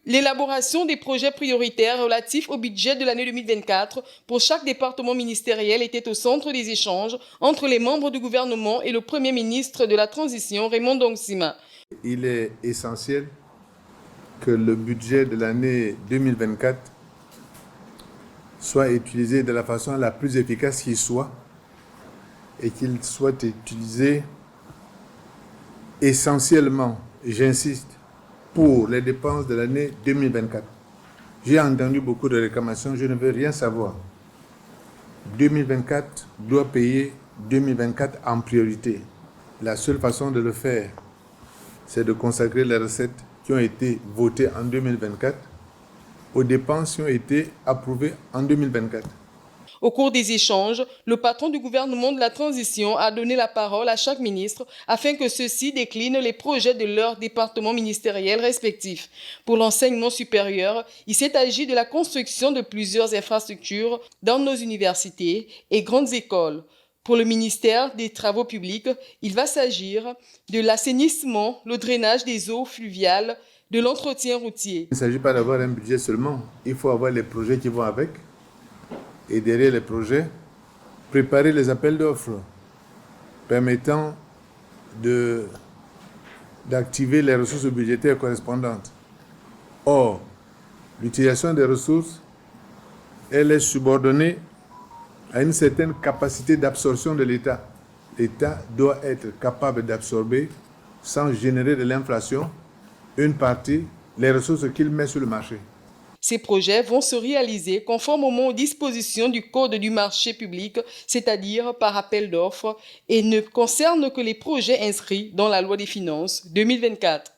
L'élaboration des projets prioritaires relatifs au budget de l'année 2024 pour chaque département ministériel était au centre des échanges entre les membres du gouvernement et le Premier ministre de la Transition, Raymond Dongsima. Il est essentiel que le budget de l'année 2024 soit utilisé de la façon la plus efficace qui soit et qu'il soit utilisé essentiellement, j'insiste, pour les dépenses de l'année 2024. J'ai entendu beaucoup de réclamations, je ne veux rien savoir. 2024 doit payer 2024 en priorité. La seule façon de le faire, c'est de consacrer les recettes qui ont été votées en 2024 aux dépenses qui ont été approuvées en 2024. Au cours des échanges, le patron du gouvernement de la transition a donné la parole à chaque ministre afin que ceux-ci déclinent les projets de leurs départements ministériels respectifs. Pour l'enseignement supérieur, il s'est agi de la construction de plusieurs infrastructures dans nos universités et grandes écoles. Pour le ministère des Travaux publics, il va s'agir de l'assainissement, le drainage des eaux fluviales, de l'entretien routier. Il ne s'agit pas d'avoir un budget seulement, il faut avoir les projets qui vont avec. Et derrière les projets, préparer les appels d'offres permettant d'activer les ressources budgétaires correspondantes. Or, l'utilisation des ressources, elle est subordonnée à une certaine capacité d'absorption de l'État. L'État doit être capable d'absorber, sans générer de l'inflation, une partie, les ressources qu'il met sur le marché. Ces projets vont se réaliser conformément aux dispositions du Code du marché public, c'est-à-dire par appel d'offres, et ne concernent que les projets inscrits dans la loi des finances 2024.